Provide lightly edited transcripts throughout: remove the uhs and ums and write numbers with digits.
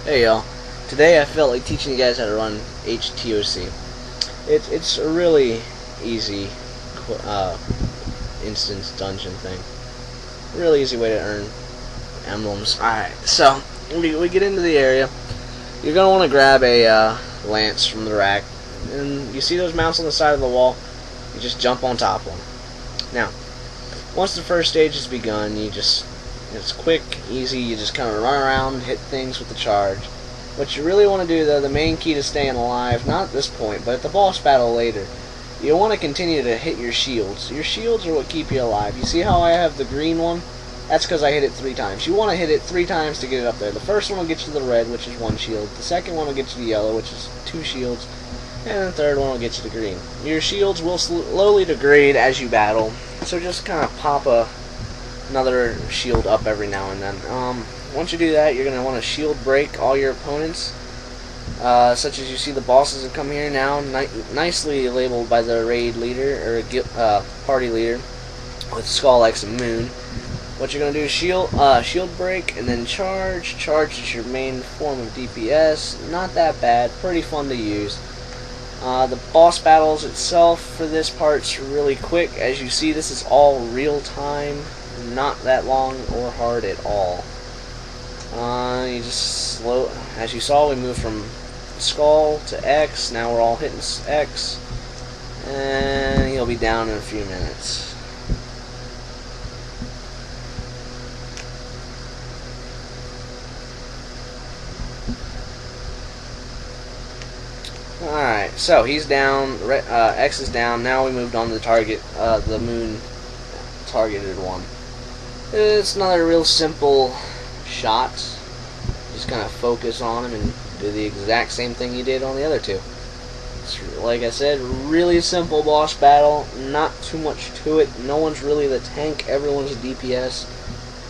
Hey y'all, today I felt like teaching you guys how to run HTOC. It's a really easy instance dungeon thing. Really easy way to earn emblems. Alright, so we get into the area. You're going to want to grab a lance from the rack. And you see those mounts on the side of the wall? You just jump on top of them. Now, once the first stage has begun, it's quick, easy, you just kind of run around, hit things with the charge. What you really want to do, though, the main key to staying alive, not at this point, but at the boss battle later, you want to continue to hit your shields. Your shields are what keep you alive. You see how I have the green one? That's because I hit it 3 times. You want to hit it 3 times to get it up there. The first one will get you the red, which is 1 shield. The second one will get you the yellow, which is 2 shields. And the third one will get you the green. Your shields will slowly degrade as you battle, so just kind of pop another shield up every now and then. Once you do that, you're going to want to shield break all your opponents, such as you see the bosses have come here now, nicely labeled by the raid leader, or party leader, with Skull X and Moon. What you're going to do is shield break, and then charge. Charge is your main form of DPS. Not that bad, pretty fun to use. The boss battles itself for this part's really quick. As you see, this is all real time, not that long or hard at all. You just slow. As you saw, we moved from Skull to X. Now we're all hitting X, and he'll be down in a few minutes. Alright, so he's down, X is down, now we moved on to the target, the Moon targeted one. It's another real simple shot. Just kind of focus on him and do the exact same thing you did on the other two. It's, like I said, really simple boss battle, not too much to it. No one's really the tank, everyone's a DPS.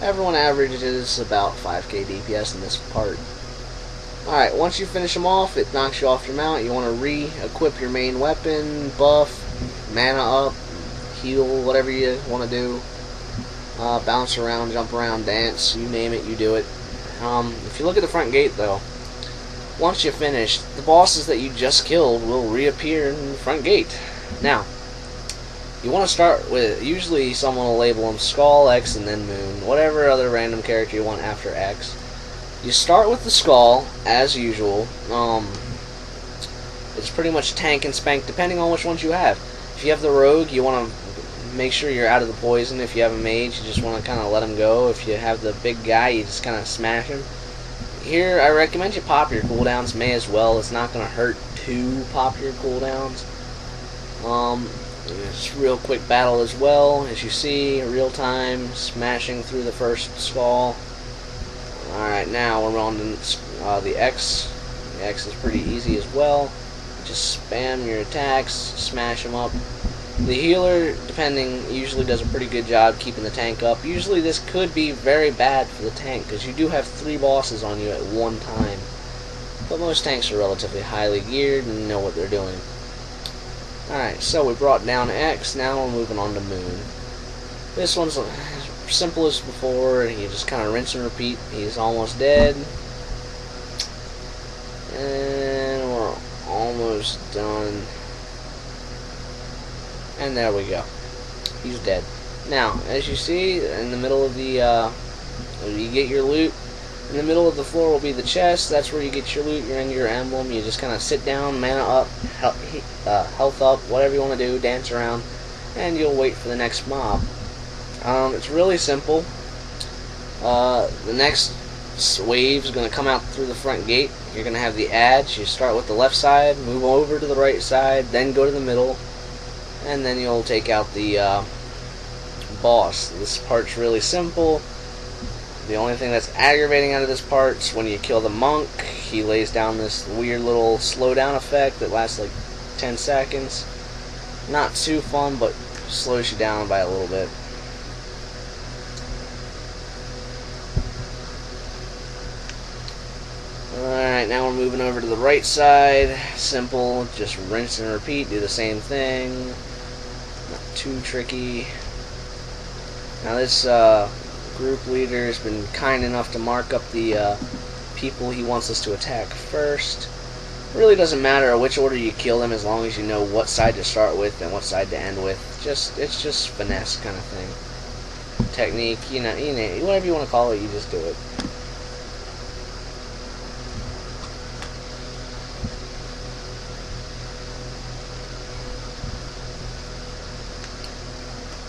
Everyone averages about 5k DPS in this part. Alright, once you finish them off, it knocks you off your mount. You want to re-equip your main weapon, buff, mana up, heal, whatever you want to do. Bounce around, jump around, dance, you name it, you do it. If you look at the front gate, though, once you finish, the bosses that you just killed will reappear in the front gate. Now, you want to start with, usually someone will label them Skull, X, and then Moon, whatever other random character you want after X. You start with the Skull, as usual. It's pretty much tank and spank, depending on which ones you have. If you have the Rogue, you want to make sure you're out of the poison. If you have a Mage, you just want to kind of let him go. If you have the big guy, you just kind of smash him. Here, I recommend you pop your cooldowns, may as well. It's not going to hurt to pop your cooldowns. It's a real quick battle as well. As you see, real time, smashing through the first Skull. Alright, now we're on to the X. The X is pretty easy as well. Just spam your attacks, smash them up. The healer, depending, usually does a pretty good job keeping the tank up. Usually this could be very bad for the tank, because you do have 3 bosses on you at one time. But most tanks are relatively highly geared and know what they're doing. Alright, so we brought down X, now we're moving on to Moon. This one's simple as before, you just kind of rinse and repeat. He's almost dead. And we're almost done. And there we go. He's dead. Now, as you see, in the middle of the, you get your loot. In the middle of the floor will be the chest. That's where you get your loot, your emblem. You just kind of sit down, mana up, health up, whatever you want to do, dance around, and you'll wait for the next mob. It's really simple. The next wave is going to come out through the front gate. You're going to have the ads. You start with the left side, move over to the right side, then go to the middle, and then you'll take out the boss. This part's really simple. The only thing that's aggravating out of this part is when you kill the monk. He lays down this weird little slowdown effect that lasts like 10 seconds. Not too fun, but slows you down by a little bit. Alright, now we're moving over to the right side. Simple, just rinse and repeat, do the same thing. Not too tricky. Now this group leader has been kind enough to mark up the people he wants us to attack first. It really doesn't matter which order you kill them as long as you know what side to start with and what side to end with. It's just finesse kind of thing. Technique, you know, whatever you want to call it, you just do it.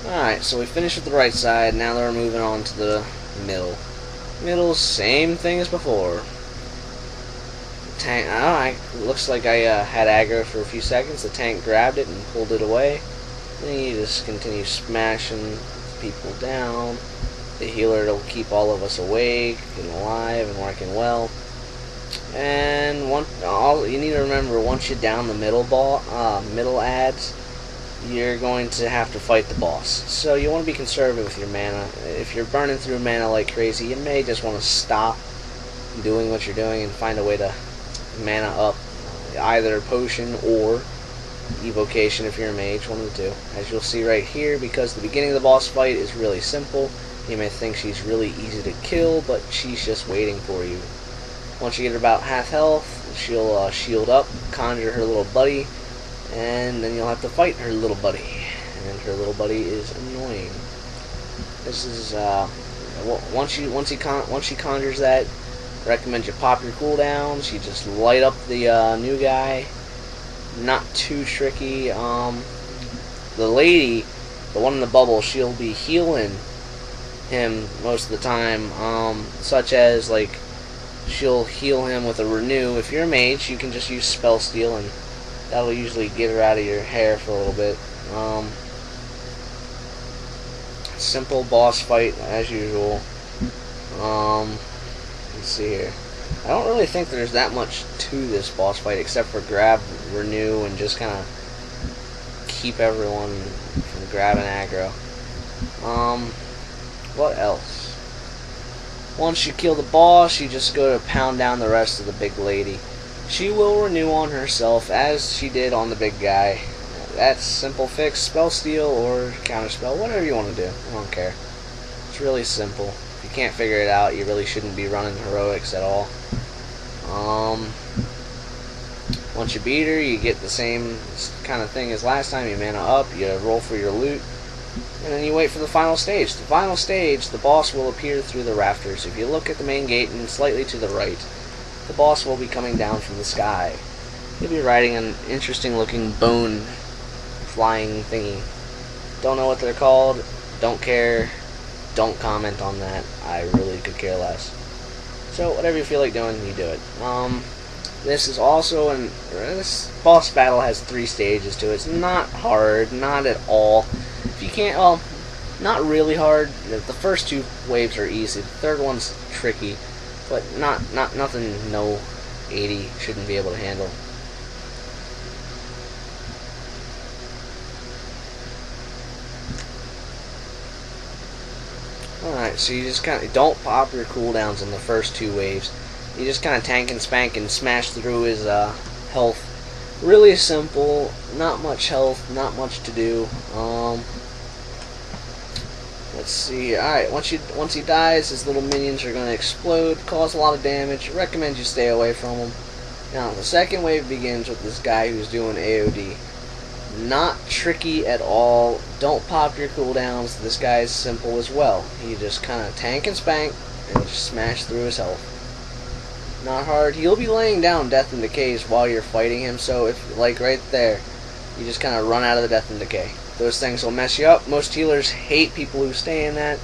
Alright, so we finished with the right side, now we're moving on to the middle. Middle, same thing as before. Tank, looks like I had aggro for a few seconds. The tank grabbed it and pulled it away. Then you just continue smashing people down. The healer will keep all of us awake and alive and working well. And you need to remember, once you down the middle ads, you're going to have to fight the boss. So you want to be conservative with your mana. If you're burning through mana like crazy, you may just want to stop doing what you're doing and find a way to mana up, either potion or evocation if you're a mage, one of the two. As you'll see right here, because the beginning of the boss fight is really simple, you may think she's really easy to kill, but she's just waiting for you. Once you get about half health, she'll shield up, conjure her little buddy, and then you'll have to fight her little buddy. And her little buddy is annoying. This is once she conjures that, I recommend you pop your cooldowns. You just light up the new guy. Not too tricky. The lady, the one in the bubble, she'll be healing him most of the time. Such as, like, she'll heal him with a renew. If you're a mage, you can just use spell steal, and that'll usually get her out of your hair for a little bit. Simple boss fight as usual. Let's see here. I don't really think there's that much to this boss fight except for grab, renew, and just kind of keep everyone from grabbing aggro. What else? Once you kill the boss, you just go to pound down the rest of the big lady. She will renew on herself as she did on the big guy. That's simple fix, spell steal or counter spell, whatever you want to do. I don't care. It's really simple. If you can't figure it out, you really shouldn't be running heroics at all. Once you beat her, you get the same kind of thing as last time. You mana up, you roll for your loot, and then you wait for the final stage. The final stage, the boss will appear through the rafters. If you look at the main gate and slightly to the right, the boss will be coming down from the sky. He'll be riding an interesting looking bone flying thingy. Don't know what they're called, don't care, don't comment on that. I really could care less. So whatever you feel like doing, you do it. This is also this boss battle has 3 stages to it. It's not hard, not at all. If you can't, well, not really hard. The first 2 waves are easy. The third one's tricky, but nothing. No 80 shouldn't be able to handle. Alright, so you just kind of don't pop your cooldowns in the first 2 waves. You just kind of tank and spank and smash through his health. Really simple, not much health, not much to do. Let's see. Alright, once he dies, his little minions are going to explode, cause a lot of damage. I recommend you stay away from him. Now, the second wave begins with this guy who's doing AOD. Not tricky at all. Don't pop your cooldowns. This guy is simple as well. You just kind of tank and spank and just smash through his health. Not hard. He'll be laying down death and decays while you're fighting him, so if, like right there, you just kind of run out of the death and decay. Those things will mess you up. Most healers hate people who stay in that,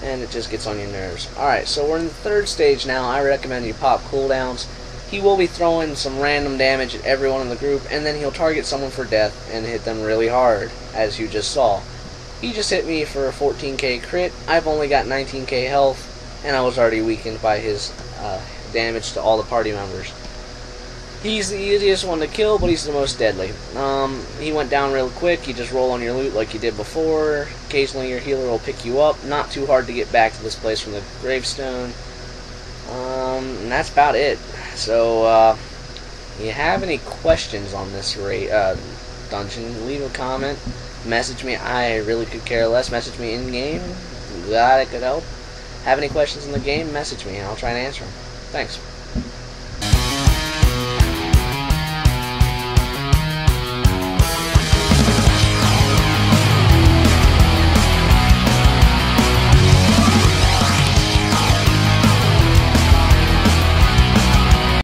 and it just gets on your nerves. Alright, so we're in the 3rd stage now. I recommend you pop cooldowns. He will be throwing some random damage at everyone in the group, and then he'll target someone for death and hit them really hard, as you just saw. He just hit me for a 14k crit. I've only got 19k health, and I was already weakened by his damage to all the party members. He's the easiest one to kill, but he's the most deadly. He went down real quick. You just roll on your loot like you did before. Occasionally your healer will pick you up. Not too hard to get back to this place from the gravestone. And that's about it. So, you have any questions on this dungeon, leave a comment. Message me. I really could care less. Message me in-game. Glad I could help. Have any questions in the game, message me, and I'll try and answer them. Thanks.